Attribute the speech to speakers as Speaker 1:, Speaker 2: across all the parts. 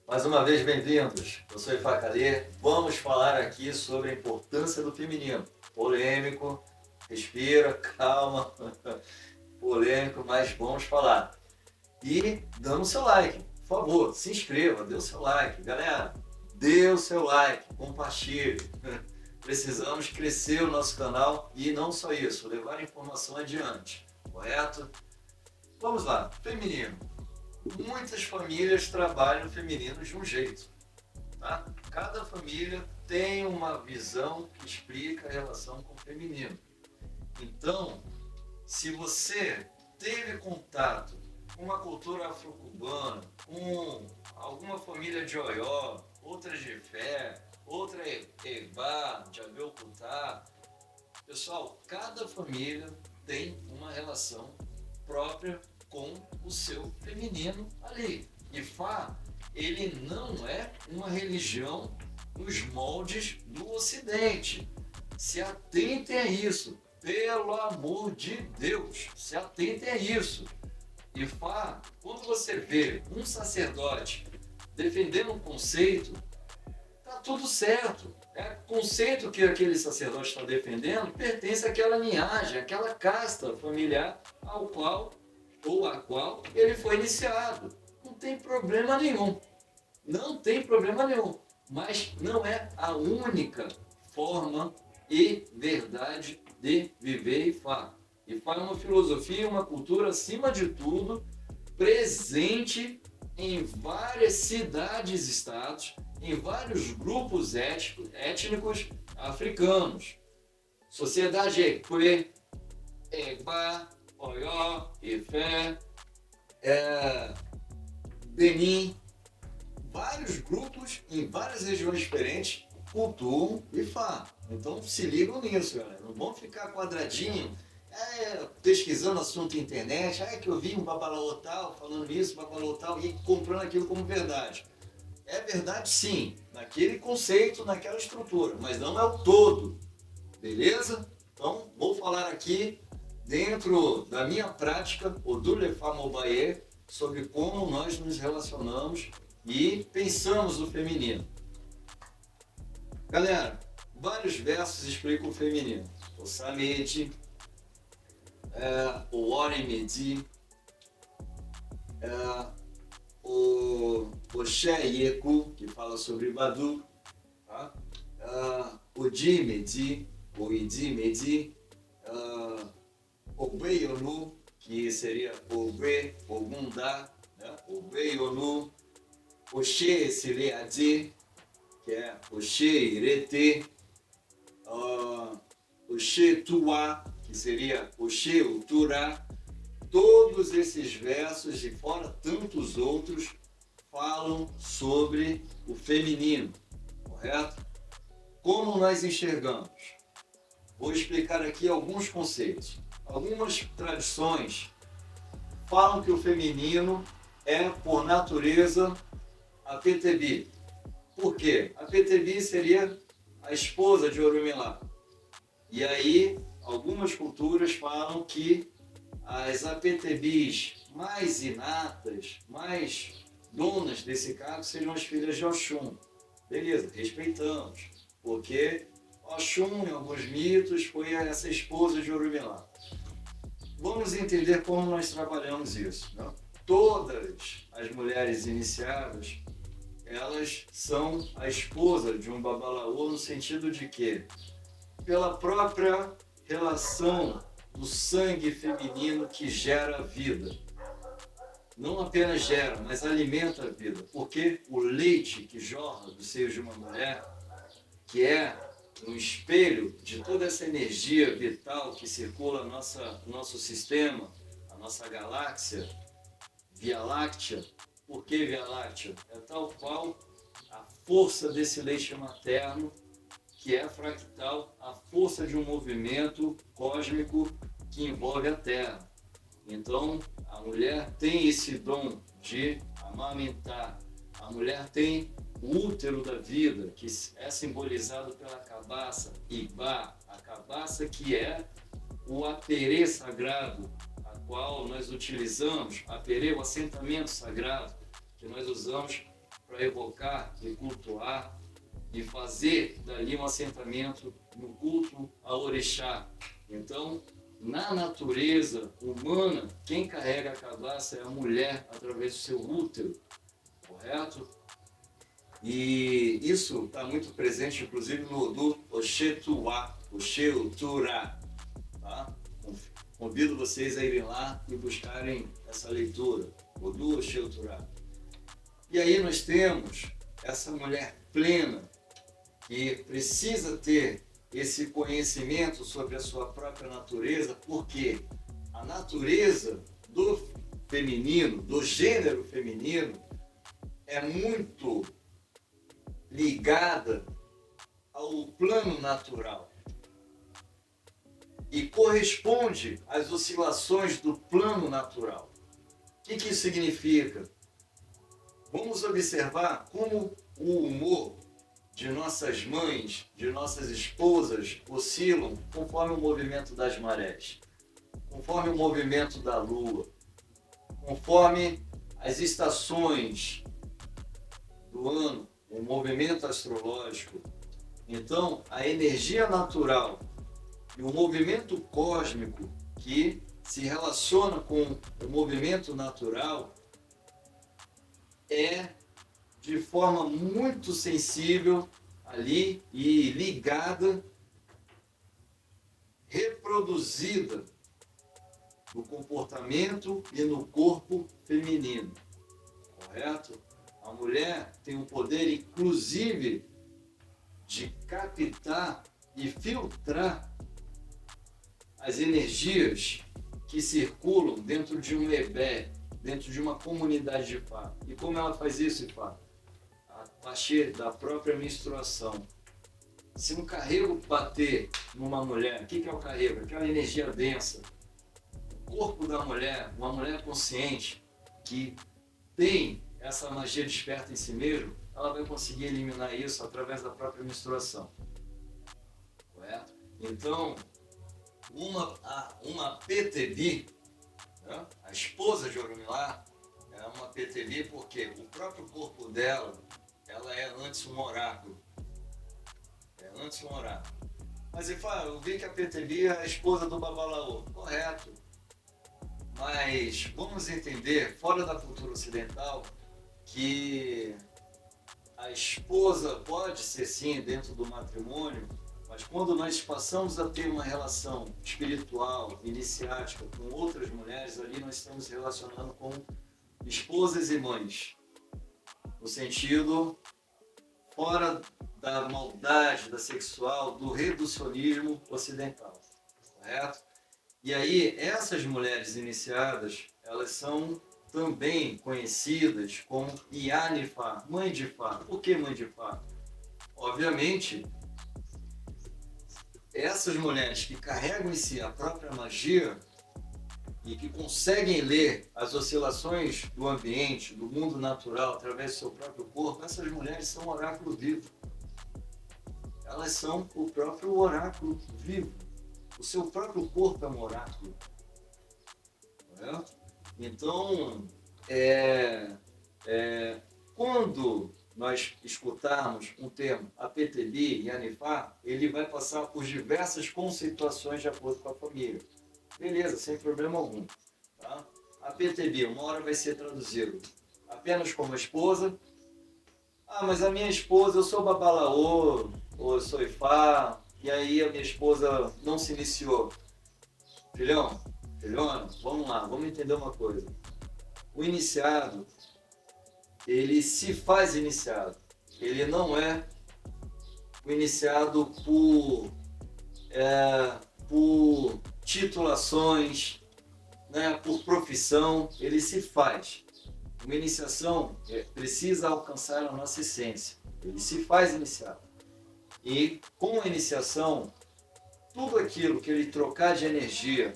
Speaker 1: Mais uma vez, bem-vindos. Eu sou Ifacalê. Vamos falar aqui sobre a importância do feminino. Polêmico, respira, calma. Polêmico, mas vamos falar. E dando o seu like, por favor, se inscreva, dê o seu like. Galera, dê o seu like, compartilhe. Precisamos crescer o nosso canal e não só isso, levar a informação adiante, correto? Vamos lá, feminino. Muitas famílias trabalham o feminino de um jeito, tá? Cada família tem uma visão que explica a relação com o feminino. Então, se você teve contato com uma cultura afro-cubana, com alguma família de Oió, outra de Fé, outra Eba, de Abel-Cutá, pessoal, cada família tem uma relação própria com o seu feminino ali. Ifá, ele não é uma religião nos moldes do Ocidente. Se atentem a isso, pelo amor de Deus, se atentem a isso. Ifá, quando você vê um sacerdote defendendo um conceito, tá tudo certo. O conceito que aquele sacerdote está defendendo pertence àquela linhagem, àquela casta familiar ao qual ou a qual ele foi iniciado. Não tem problema nenhum. Não tem problema nenhum. Mas não é a única forma e verdade de viver Ifá. Ifá é uma filosofia, uma cultura, acima de tudo, presente em várias cidades-estados, em vários grupos étnicos africanos. Sociedade Ekwe, Egba, Oió, Ifé, Benin, vários grupos em várias regiões diferentes cultuam Ifá. Então se ligam nisso, galera. Não vão ficar quadradinho, pesquisando assunto na internet, que eu vi um babalaô tal falando isso, babalaô tal, e comprando aquilo como verdade. É verdade sim, naquele conceito, naquela estrutura, mas não é o todo, beleza? Então vou falar aqui dentro da minha prática, o do Lefá Mobaye, sobre como nós nos relacionamos e pensamos no feminino. Galera, vários versos explicam o feminino. O Samedi, o Warren Medi, o Oxé-Yeku, que fala sobre Badu, tá? O Di Medi, o Idi Medi, Ogbe-Yonu, que seria Ogbe, Ogundá, né? Ogbe-Yonu, Oxê-Sileadê, que é Oxê-Irete, Oxê-Tuá, que seria Oxê-Uturá. Todos esses versos, e fora tantos outros, falam sobre o feminino, correto? Como nós enxergamos? Vou explicar aqui alguns conceitos. Algumas tradições falam que o feminino é, por natureza, a Petebi. Por quê? A Petebi seria a esposa de Orumilá. E aí, algumas culturas falam que as apetebis mais inatas, mais donas desse cargo, seriam as filhas de Oxum. Beleza, respeitamos, porque Oxum, em alguns mitos, foi essa esposa de Orumilá. Vamos entender como nós trabalhamos isso, né? Todas as mulheres iniciadas, elas são a esposa de um babalaô, no sentido de que, pela própria relação do sangue feminino que gera a vida. Não apenas gera, mas alimenta a vida. Porque o leite que jorra do seio de uma mulher, que é um espelho de toda essa energia vital que circula no nosso sistema, a nossa galáxia, Via Láctea. Por que Via Láctea? É tal qual a força desse leite materno, que é fractal, a força de um movimento cósmico que envolve a Terra. Então, a mulher tem esse dom de amamentar. A mulher tem o útero da vida, que é simbolizado pela cabaça, Ibá, a cabaça que é
Speaker 2: o aperê sagrado, a qual nós utilizamos, aperê, o assentamento sagrado, que nós usamos para evocar e cultuar e fazer dali um assentamento no culto ao orixá. Então, na natureza humana, quem carrega a cabaça é a mulher através do seu útero, correto? E isso está muito presente, inclusive, no Odu Oxetuá, Oxeuturá. Tá? Convido vocês a irem lá e buscarem essa leitura, Odu Oxeuturá. E aí nós temos essa mulher plena que precisa ter esse conhecimento sobre a sua própria natureza, porque a natureza do feminino, do gênero feminino, é muito ligada ao plano natural e corresponde às oscilações do plano natural. O que isso significa? Vamos observar como o humor de nossas mães, de nossas esposas, oscilam conforme o movimento das marés, conforme o movimento da lua, conforme as estações do ano, o movimento astrológico. Então, a energia natural e o movimento cósmico que se relaciona com o movimento natural é de forma muito sensível ali e ligada, reproduzida no comportamento e no corpo feminino, correto? A mulher tem o poder, inclusive, de captar e filtrar as energias que circulam dentro de um ebé, dentro de uma comunidade de Ifá. E como ela faz isso, Ifá? A partir da própria menstruação. Se um carrego bater numa mulher, o que é o carrego? Aquela energia densa. O corpo da mulher, uma mulher consciente, que tem essa magia desperta em si mesmo, ela vai conseguir eliminar isso através da própria menstruação. Correto? Então, uma PTB, né? A esposa de Orunmilá, é uma PTB porque o próprio corpo dela, ela é antes um oráculo. É antes um oráculo. Mas eu vi que a PTB é a esposa do Babalaô. Correto. Mas vamos entender, fora da cultura ocidental, que a esposa pode ser sim dentro do matrimônio, mas quando nós passamos a ter uma relação espiritual, iniciática com outras mulheres, ali nós estamos relacionando com esposas e mães, no sentido fora da maldade, da sexual, do reducionismo ocidental, correto? E aí, essas mulheres iniciadas, elas são também conhecidas como Yanifá, mãe de Fá. Por que mãe de Fá? Obviamente, essas mulheres que carregam em si a própria magia e que conseguem ler as oscilações do ambiente, do mundo natural, através do seu próprio corpo, essas mulheres são oráculo vivo. Elas são o próprio oráculo vivo. O seu próprio corpo é um oráculo. Correto? Então, quando nós escutarmos um termo APTB e Yanifá, ele vai passar por diversas conceituações de acordo com a família. Beleza, sem problema algum. Tá? APTB, uma hora vai ser traduzido apenas como esposa. Ah, mas a minha esposa, eu sou Babalaô, ou eu sou Ifá, e aí a minha esposa não se iniciou. Filhão, filhona, vamos lá, vamos entender uma coisa. O iniciado, ele se faz iniciado. Ele não é o iniciado por titulações, né, por profissão, ele se faz. Uma iniciação precisa alcançar a nossa essência. Ele se faz iniciado. E com a iniciação, tudo aquilo que ele trocar de energia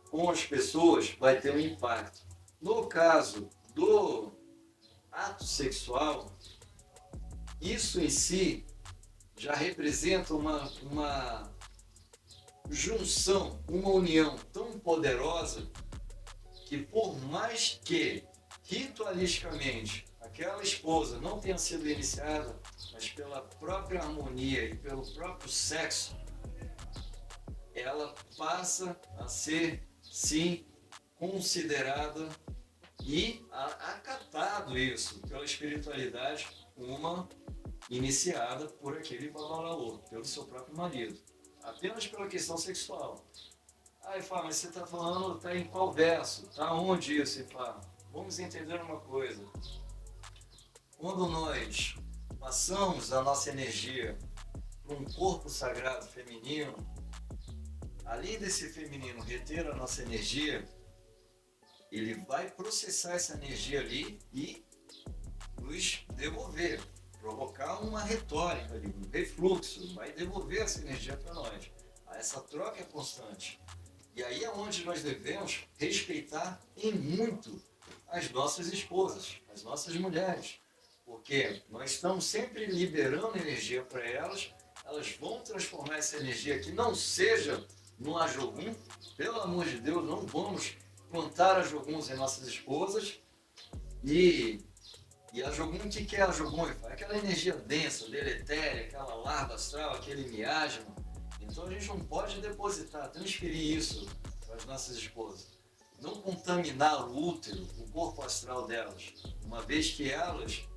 Speaker 2: com as pessoas vai ter um impacto. No caso do ato sexual, isso em si já representa junção, uma união tão poderosa que por mais que ritualisticamente aquela esposa não tenha sido iniciada, mas pela própria harmonia e pelo próprio sexo, ela passa a ser, sim, considerada e acatado isso pela espiritualidade, uma iniciada por aquele babalaô, pelo seu próprio marido, apenas pela questão sexual. Aí fala, mas você está falando, está em qual verso? Está onde isso? E fala, vamos entender uma coisa. Quando nós passamos a nossa energia para um corpo sagrado feminino, além desse feminino reter a nossa energia, ele vai processar essa energia ali e nos devolver, provocar uma retórica ali, um refluxo, vai devolver essa energia para nós. Essa troca é constante. E aí é onde nós devemos respeitar em muito as nossas esposas, as nossas mulheres. Porque nós estamos sempre liberando energia para elas, elas vão transformar essa energia que não seja no ajogum. Pelo amor de Deus, não vamos plantar ajoguns em nossas esposas. E ajogum, o que é ajogum? É aquela energia densa, deletéria, aquela larva astral, aquele miasma. Então a gente não pode depositar, transferir isso para as nossas esposas. Não contaminar o útero, o corpo astral delas, uma vez que elas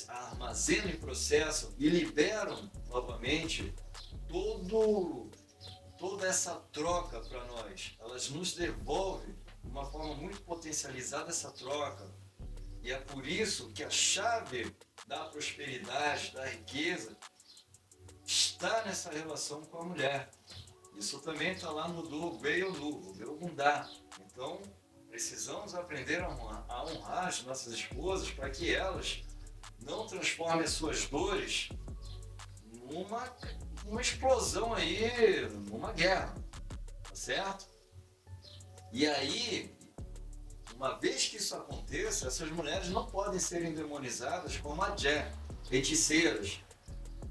Speaker 2: armazenam e processam e liberam novamente toda essa troca para nós. Elas nos devolvem de uma forma muito potencializada essa troca. E é por isso que a chave da prosperidade, da riqueza, está nessa relação com a mulher. Isso também está lá no do Beiolu, o Beogundá. Então, precisamos aprender a honrar as nossas esposas para que elas não transformem as suas dores numa explosão aí, numa guerra. Tá certo? E aí, uma vez que isso aconteça, essas mulheres não podem ser endemonizadas como Adjé, feiticeiras.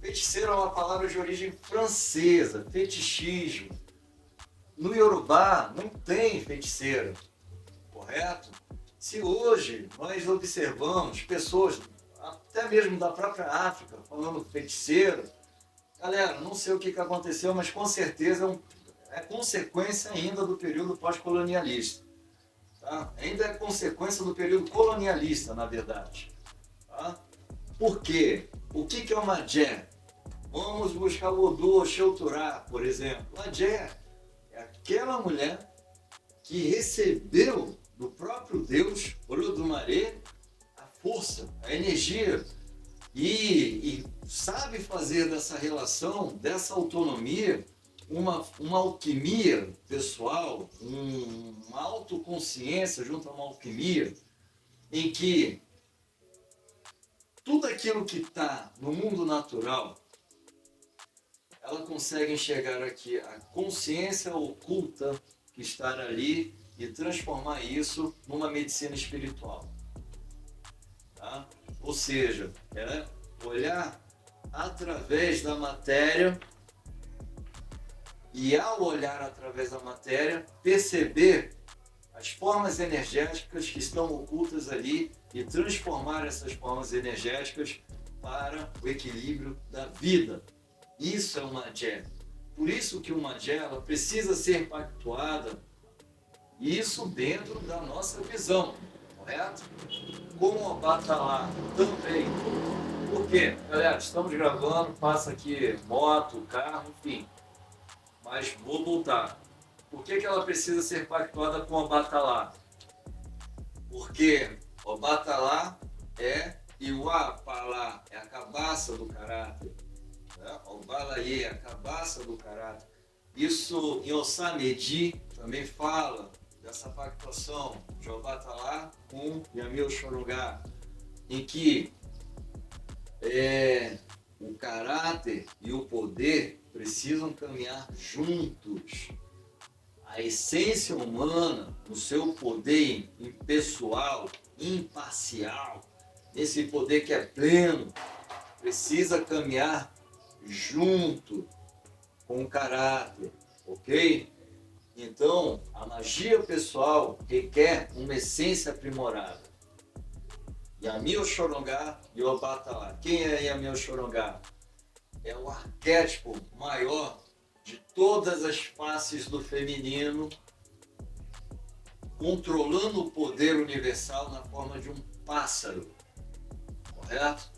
Speaker 2: Feiticeiro é uma palavra de origem francesa, fetichismo. No Yorubá não tem feiticeira, correto? Se hoje nós observamos pessoas, até mesmo da própria África, falando feiticeiro, galera, não sei o que aconteceu, mas com certeza é consequência ainda do período pós-colonialista. Tá? Ainda é consequência do período colonialista, na verdade. Tá? Por quê? O que é uma Adjé? Vamos buscar o Odu Oxeuturá, por exemplo. A Adjé é aquela mulher que recebeu do próprio Deus, Olodumare, a força, a energia, e sabe fazer dessa relação, dessa autonomia, uma alquimia pessoal, uma autoconsciência junto a uma alquimia, em que tudo aquilo que está no mundo natural, ela consegue enxergar aqui a consciência oculta que está ali e transformar isso numa medicina espiritual. Tá? Ou seja, é olhar através da matéria e, ao olhar através da matéria, perceber as formas energéticas que estão ocultas ali e transformar essas formas energéticas para o equilíbrio da vida. Isso é uma Adjé. Por isso que uma Adjé ela precisa ser pactuada, isso dentro da nossa visão, correto? Como o Batalá também. Por quê? Galera, estamos gravando, passa aqui moto, carro, enfim. Mas vou voltar. Por que ela precisa ser pactuada com o Batalá? Porque o Batalá é Iuapalá, é a cabaça do caráter. O Balaê, a cabaça do caráter. Isso em Ossamedi também fala dessa pactuação de Obatalá com Yamil Xorongá, em que o caráter e o poder precisam caminhar juntos. A essência humana, no seu poder impessoal, imparcial, esse poder que é pleno, precisa caminhar junto com o caráter.
Speaker 1: ok? Então, a magia pessoal requer uma essência aprimorada. Yami Oxorongá e Obatalá. Quem é Yami Oxorongá? É o arquétipo maior de todas as faces do feminino, controlando o poder universal na forma de um pássaro, correto?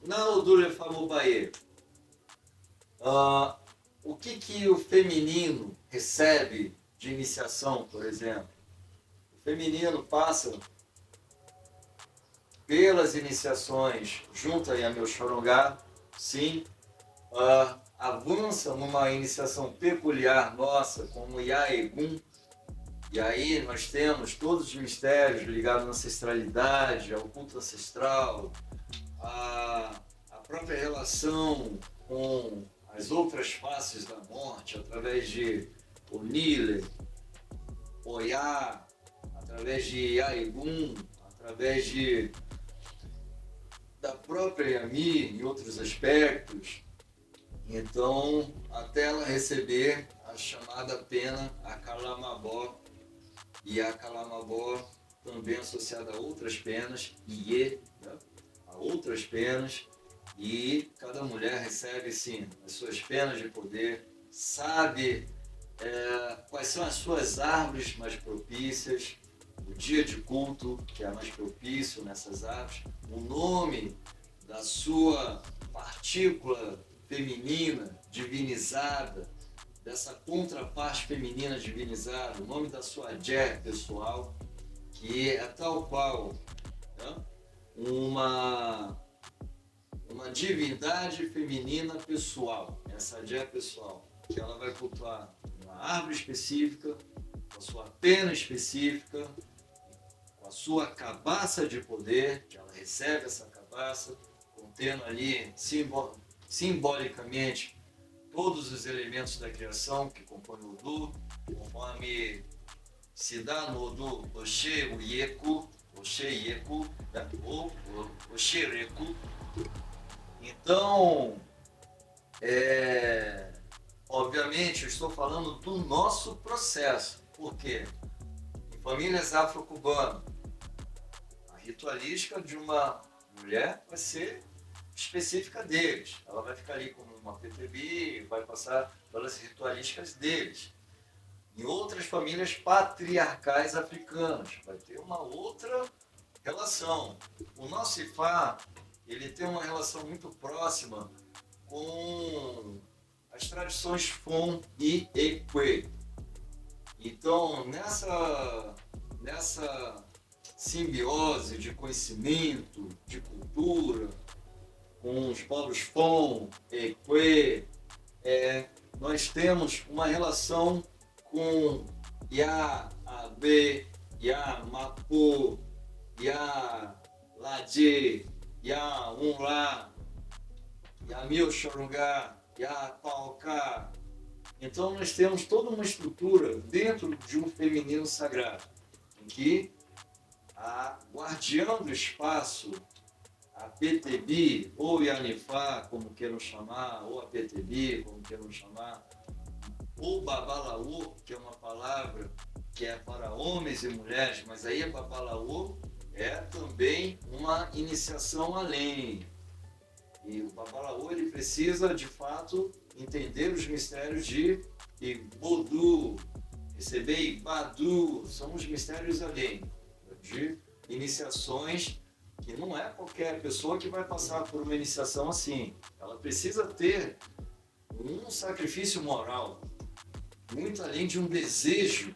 Speaker 1: Na Odule Famubaê, o que o feminino recebe de iniciação, por exemplo? O feminino passa pelas iniciações junto a Yami Oxorongá, sim, avança numa iniciação peculiar nossa, como Yaegum, e aí nós temos todos os mistérios ligados à ancestralidade, ao culto ancestral, a própria relação com as outras faces da morte, através de Onile, Oyá, através de Yaegum, através da própria Yami em outros aspectos. Então, até ela receber a chamada pena, a Kalamabó, e a Kalamabó também associada a outras penas, Iê, a outras penas, e cada mulher recebe, sim, as suas penas de poder, sabe quais são as suas árvores mais propícias, o dia de culto, que é mais propício nessas árvores, o nome da sua partícula feminina divinizada, dessa contraparte feminina divinizada, o nome da sua Jé pessoal, que é tal qual, né, uma divindade feminina pessoal, essa Jé pessoal, que ela vai cultuar uma árvore específica, com a sua pena específica, com a sua cabaça de poder, que ela recebe essa cabaça, contendo ali simbolicamente todos os elementos da criação que compõem o Odu, conforme se dá no Odu Oxê, o Ieku, Oxê Ieku, ou Oxereku. Então, obviamente, eu estou falando do nosso processo. Por quê? Em famílias afro-cubanas, a ritualística de uma mulher vai ser específica deles. Ela vai ficar ali como uma PTB, vai passar pelas ritualísticas deles. Em outras famílias patriarcais africanas, vai ter uma outra relação. O nosso Ifá, ele tem uma relação muito próxima com as tradições Fon e Ekwe. Então, nessa simbiose de conhecimento, de cultura, com os povos Fon, Ekwe, nós temos uma relação com Ya Abe, Ya Mapu, Ya Ladje, Ya Unla, Ya Milxorungá, Ya Pauká. Então nós temos toda uma estrutura dentro de um feminino sagrado, em que a guardiã do espaço, a PTB, ou Yanifá, como queiram chamar, ou a PTB, como queiram chamar, ou Babalaô, que é uma palavra que é para homens e mulheres, mas aí a Babalaô é também uma iniciação além. E o Babalaô, ele precisa, de fato, entender os mistérios de Ibodu, receber Ibadu, são os mistérios além, de iniciações que não é qualquer pessoa que vai passar por uma iniciação assim. Ela precisa ter um sacrifício moral, muito além de um desejo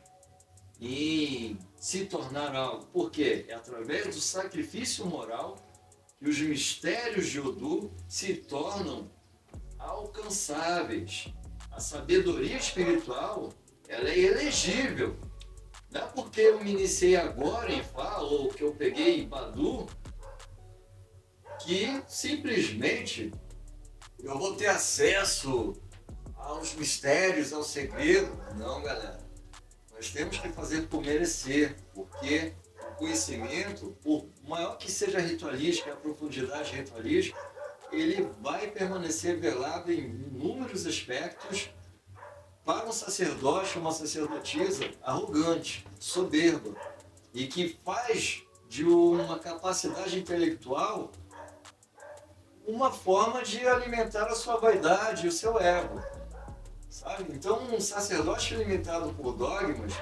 Speaker 1: em se tornar algo. Por quê? É através do sacrifício moral que os mistérios de Odu se tornam alcançáveis. A sabedoria espiritual, ela é elegível. Não é porque eu me iniciei agora em Fá, ou que eu peguei Badu, que simplesmente eu vou ter acesso aos mistérios, ao segredo. Não, galera. Nós temos que fazer por merecer, porque o conhecimento, por maior que seja a ritualística, a profundidade ritualística, ele vai permanecer velado em inúmeros aspectos para um sacerdote, uma sacerdotisa arrogante, soberba, e que faz de uma capacidade intelectual uma forma de alimentar a sua vaidade e o seu ego, sabe? Então, um sacerdote alimentado por dogmas,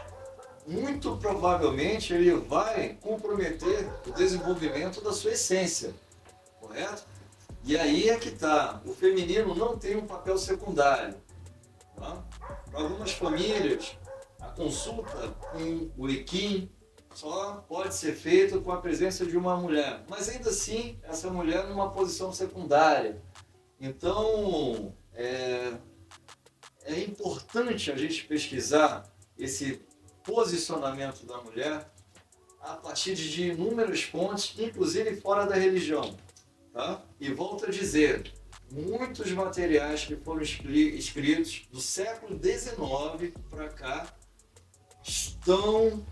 Speaker 1: muito provavelmente ele vai comprometer o desenvolvimento da sua essência, correto? E aí é que está, o feminino não tem um papel secundário. Tá? Para algumas famílias, a consulta com o Equim só pode ser feita com a presença de uma mulher, mas ainda assim, essa mulher numa posição secundária. Então, é importante a gente pesquisar esse posicionamento da mulher a partir de inúmeras fontes, inclusive fora da religião. Tá? E volto a dizer, muitos materiais que foram escritos do século XIX para cá estão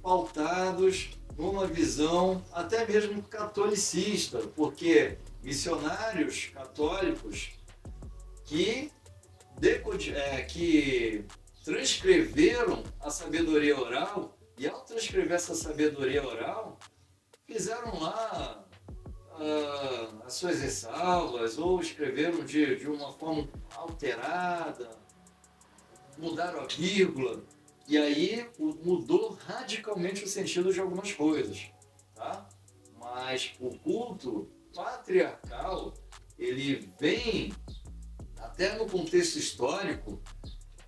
Speaker 1: pautados numa visão até mesmo catolicista, porque missionários católicos que transcreveram a sabedoria oral, e ao transcrever essa sabedoria oral, fizeram lá as suas ressalvas, ou escreveram de uma forma alterada, mudaram a vírgula, e aí mudou radicalmente o sentido de algumas coisas, tá? Mas o culto patriarcal, ele vem, até no contexto histórico,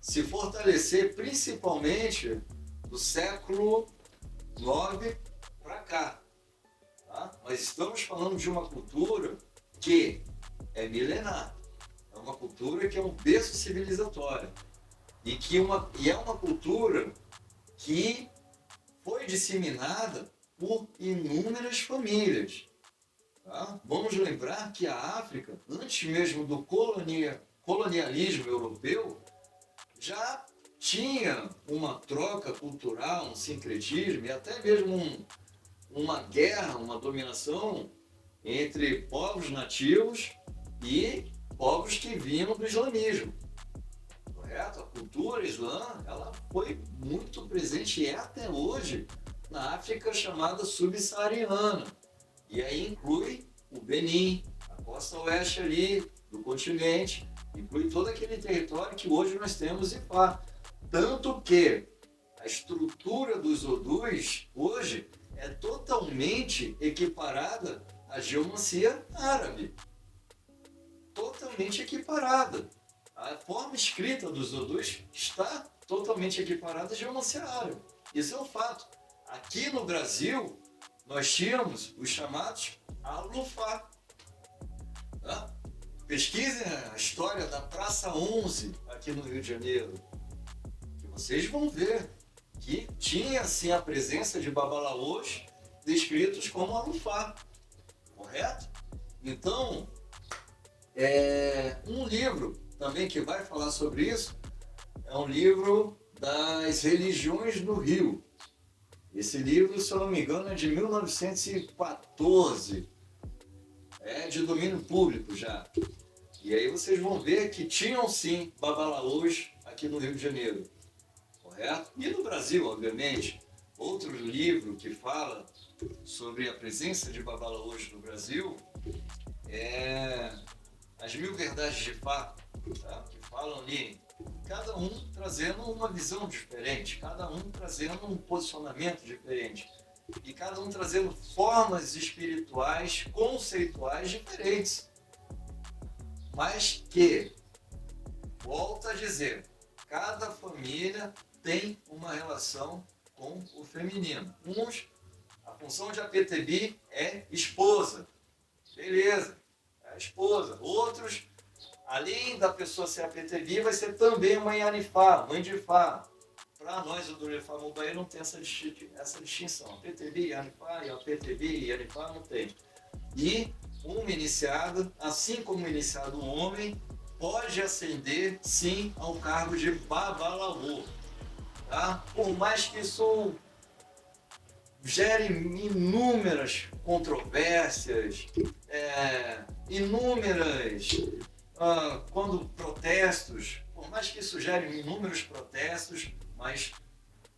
Speaker 1: se fortalecer principalmente do século IX para cá. Tá? Mas estamos falando de uma cultura que é milenar, é uma cultura que é um berço civilizatório e é uma cultura que foi disseminada por inúmeras famílias. Tá? Vamos lembrar que a África, antes mesmo do colonialismo europeu, já tinha uma troca cultural, um sincretismo e até mesmo uma guerra, uma dominação entre povos nativos e povos que vinham do islamismo. Correto? A cultura islã, ela foi muito presente e é até hoje na África chamada subsaariana. E aí inclui o Benin, a costa oeste ali do continente, inclui todo aquele território que hoje nós temos em Ifá. Tanto que a estrutura dos odus hoje é totalmente equiparada à geomancia árabe. Totalmente equiparada. A forma escrita dos odus está totalmente equiparada à geomancia árabe. Isso é um fato. Aqui no Brasil, nós tínhamos os chamados Alufá. Tá? Pesquisem a história da Praça 11 aqui no Rio de Janeiro, que vocês vão ver que tinha sim a presença de babalaôs descritos como Alufá, correto? Então, um livro também que vai falar sobre isso é um livro das religiões no Rio. Esse livro, se eu não me engano, é de 1914, é de domínio público já. E aí vocês vão ver que tinham sim babalaôs aqui no Rio de Janeiro. Correto? E no Brasil, obviamente, outro livro que fala sobre a presença de babalaôs no Brasil é As Mil Verdades de Fá, tá? Que falam ali, cada um trazendo uma visão diferente, cada um trazendo um posicionamento diferente, e cada um trazendo formas espirituais, conceituais diferentes. Mas que, volto a dizer, cada família tem uma relação com o feminino. Uns, a função de APTB é esposa. Beleza, é a esposa. Outros, além da pessoa ser APTB, vai ser também uma Yanifá, mãe de Fá. Para nós, o do Ifá Mubaí não tem essa distinção. APTB, Yanifá, e APTB e Yanifá não tem. E uma iniciada, assim como iniciado um homem, pode ascender sim ao cargo de babalaô. Tá? Por mais que isso gere inúmeras controvérsias, inúmeras protestos, por mais que isso gere inúmeros protestos, mas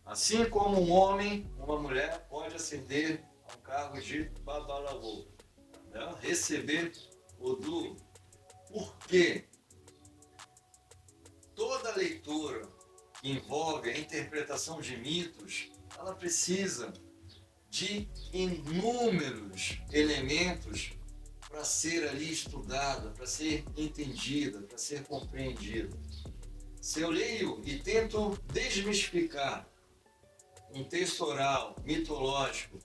Speaker 1: assim como um homem, uma mulher pode ascender a um cargo de babalaô, né? Receber Odu. Por quê? Toda leitura que envolve a interpretação de mitos, ela precisa de inúmeros elementos para ser ali estudada, para ser entendida, para ser compreendida. Se eu leio e tento desmistificar um texto oral, mitológico,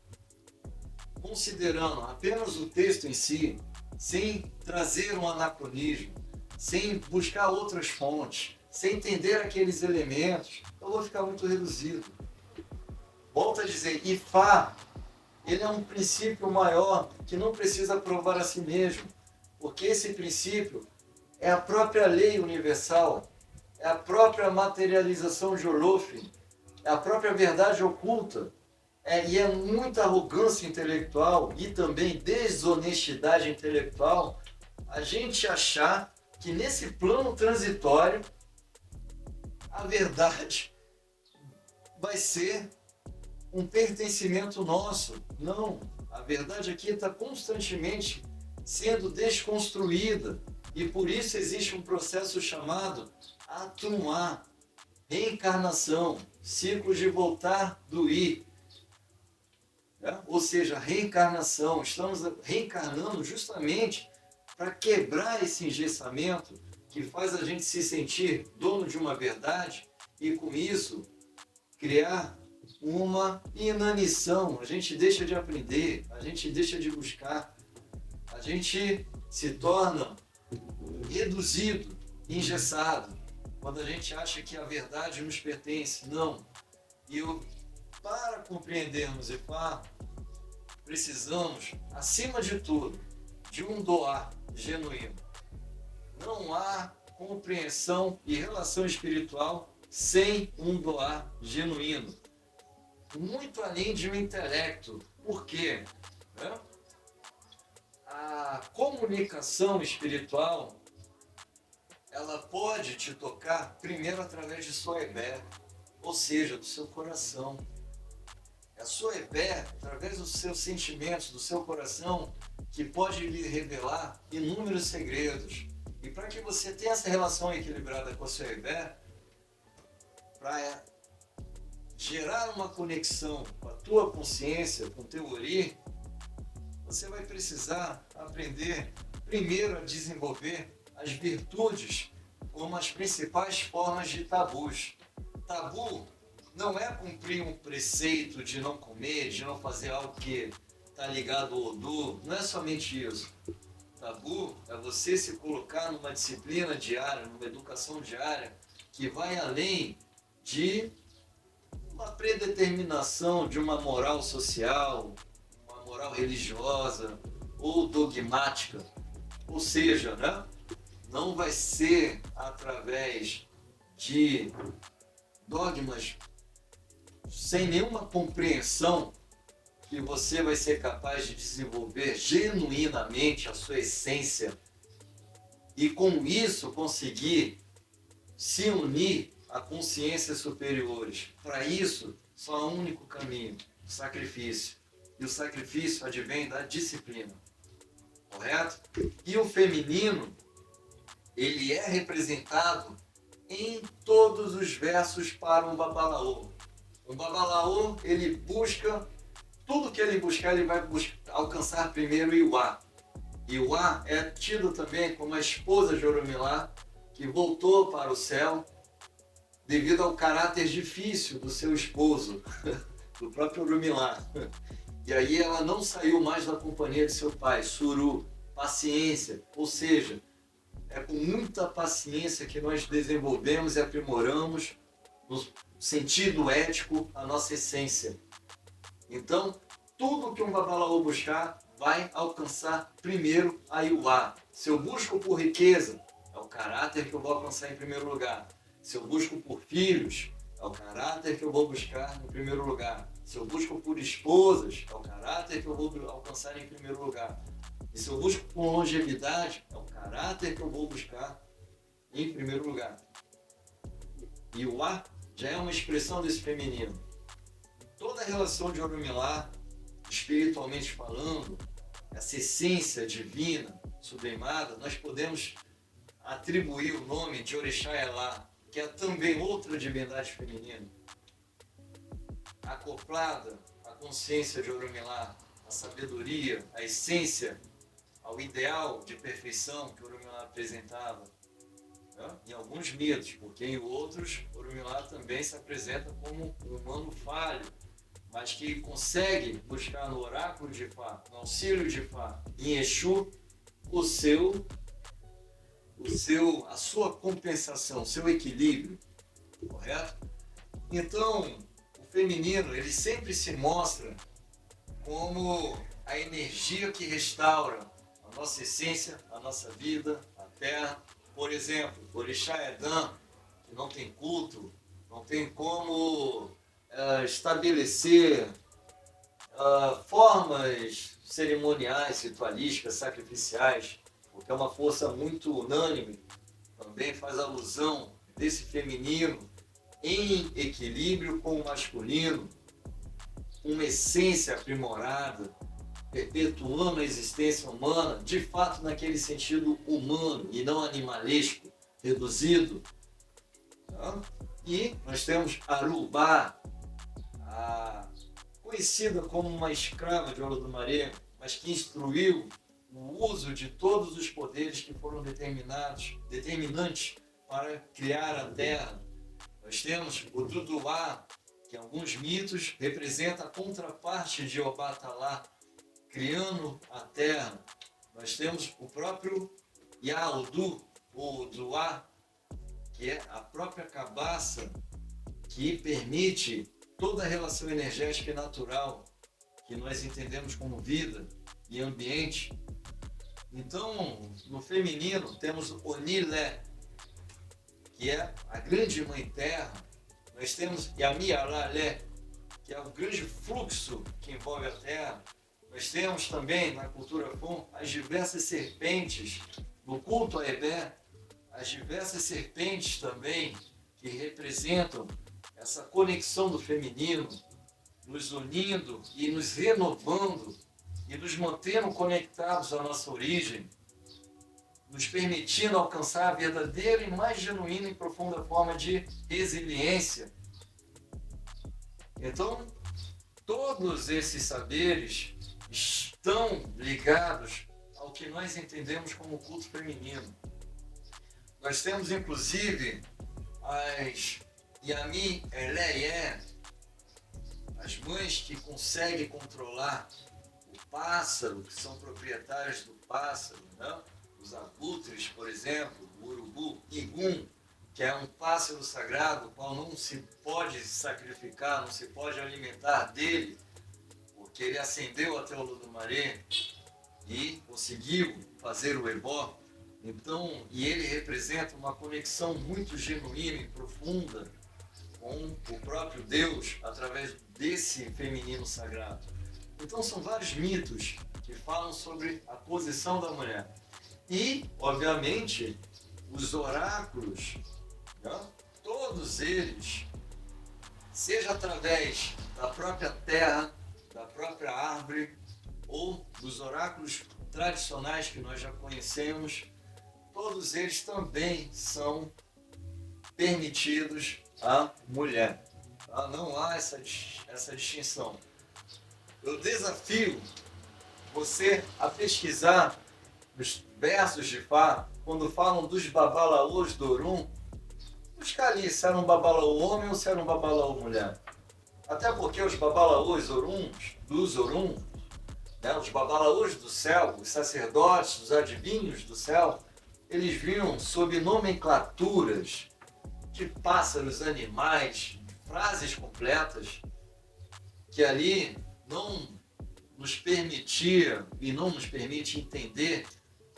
Speaker 1: considerando apenas o texto em si, sem trazer um anacronismo, sem buscar outras fontes, sem entender aqueles elementos, eu vou ficar muito reduzido. Volto a dizer, Ifá, ele é um princípio maior que não precisa provar a si mesmo, porque esse princípio é a própria lei universal, é a própria materialização de Olofin, é a própria verdade oculta, e é muita arrogância intelectual e também desonestidade intelectual a gente achar que nesse plano transitório a verdade vai ser um pertencimento nosso. Não, a verdade aqui está constantemente sendo desconstruída e por isso existe um processo chamado Atumá, reencarnação, ciclo de voltar do ir. Ou seja, reencarnação, estamos reencarnando justamente para quebrar esse engessamento que faz a gente se sentir dono de uma verdade e com isso criar uma inanição. A gente deixa de aprender, a gente deixa de buscar, a gente se torna reduzido, engessado, quando a gente acha que a verdade nos pertence. Não. E para compreendermos Ifá, precisamos, acima de tudo, de um doar genuíno. Não há compreensão e relação espiritual sem um doar genuíno. Muito além de um intelecto. Por quê? A comunicação espiritual, ela pode te tocar primeiro através de sua ebé, ou seja, do seu coração. É a sua ebé, através dos seus sentimentos, do seu coração, que pode lhe revelar inúmeros segredos. E para que você tenha essa relação equilibrada com a sua ebé, para gerar uma conexão com a tua consciência, com o teu ori, você vai precisar aprender primeiro a desenvolver as virtudes como as principais formas de tabus. Tabu não é cumprir um preceito de não comer, de não fazer algo que está ligado ao Odu, não é somente isso. Tabu é você se colocar numa disciplina diária, numa educação diária, que vai além de uma predeterminação de uma moral social, uma moral religiosa ou dogmática. Ou seja, não vai ser através de dogmas sem nenhuma compreensão que você vai ser capaz de desenvolver genuinamente a sua essência e com isso conseguir se unir a consciências superiores. Para isso, só há um único caminho, o sacrifício. E o sacrifício advém da disciplina. Correto? E o feminino, ele é representado em todos os versos para um babalaô. Um babalaô, ele busca, tudo que ele buscar, ele vai alcançar primeiro Iwá. Iwá é tido também como a esposa de Orumilá, que voltou para o céu devido ao caráter difícil do seu esposo, do próprio Orumilá. E aí ela não saiu mais da companhia de seu pai, Suru, paciência, ou seja, é com muita paciência que nós desenvolvemos e aprimoramos no sentido ético a nossa essência. Então, tudo que um babalaô buscar vai alcançar primeiro a Iwá. Se eu busco por riqueza, é o caráter que eu vou alcançar em primeiro lugar. Se eu busco por filhos, é o caráter que eu vou buscar em primeiro lugar. Se eu busco por esposas, é o caráter que eu vou alcançar em primeiro lugar. E se eu busco por longevidade, é o caráter que eu vou buscar em primeiro lugar. E o A já é uma expressão desse feminino. Toda a relação de Orunmila, espiritualmente falando, essa essência divina, sublimada, nós podemos atribuir o nome de Orixá Elá, que é também outra divindade feminina, acoplada à consciência de Orunmila, à sabedoria, à essência, ao ideal de perfeição que Orunmila apresentava. Em alguns mitos, porque em outros, Orunmila também se apresenta como um humano falho, mas que consegue buscar no oráculo de Ifá, no auxílio de Ifá, em Exu, a sua compensação, o seu equilíbrio, correto? Então, o feminino, ele sempre se mostra como a energia que restaura a nossa essência, a nossa vida, a terra. Por exemplo, Orixá Edã, que não tem culto, não tem como estabelecer formas cerimoniais, ritualísticas, sacrificiais, porque é uma força muito unânime, também faz alusão desse feminino em equilíbrio com o masculino, uma essência aprimorada, perpetuando a existência humana, de fato naquele sentido humano e não animalesco, reduzido. E nós temos Arubá, conhecida como uma escrava de Olodumare, mas que instruiu o uso de todos os poderes que foram determinantes para criar a Terra. Nós temos o Duduá, que em alguns mitos representa a contraparte de Obatalá, criando a Terra. Nós temos o próprio Yaodu, ou Duá, que é a própria cabaça que permite toda a relação energética e natural que nós entendemos como vida e ambiente. Então, no feminino, temos Onilé, que é a grande mãe terra. Nós temos Yami-Alalé, que é o grande fluxo que envolve a terra. Nós temos também, na cultura Fon, as diversas serpentes, no culto a Ebé, as diversas serpentes também, que representam essa conexão do feminino, nos unindo e nos renovando e nos mantendo conectados à nossa origem, nos permitindo alcançar a verdadeira e mais genuína e profunda forma de resiliência. Então, todos esses saberes estão ligados ao que nós entendemos como culto feminino. Nós temos, inclusive, as Yami Eleye, as mães que conseguem controlar o pássaro, que são proprietários do pássaro, né? Os abutres, por exemplo, o urubu, Igum, que é um pássaro sagrado, o qual não se pode sacrificar, não se pode alimentar dele, porque ele ascendeu até o Olodumare e conseguiu fazer o ebó. Então, e ele representa uma conexão muito genuína e profunda com o próprio Deus através desse feminino sagrado. Então, são vários mitos que falam sobre a posição da mulher. E, obviamente, os oráculos, né? Todos eles, seja através da própria terra, da própria árvore, ou dos oráculos tradicionais que nós já conhecemos, todos eles também são permitidos à mulher. Tá? Não há essa distinção. Eu desafio você a pesquisar os versos de Fá, quando falam dos babalaôs do Orum, buscar ali se era um babalaô homem ou se era um babalaô mulher. Até porque os babalaôs dos Orum, né, os babalaôs do céu, os sacerdotes, os adivinhos do céu, eles vinham sob nomenclaturas de pássaros, animais, frases completas, que ali não nos permitia e não nos permite entender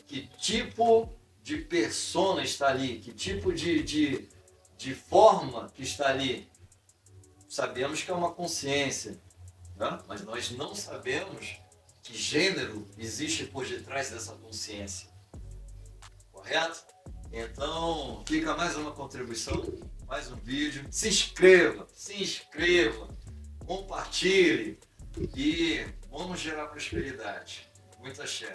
Speaker 1: que tipo de persona está ali, que tipo de forma que está ali. Sabemos que é uma consciência, né? Mas nós não sabemos que gênero existe por detrás dessa consciência. Correto? Então, fica mais uma contribuição mais um vídeo. Se inscreva, compartilhe e vamos gerar prosperidade. Muita axé.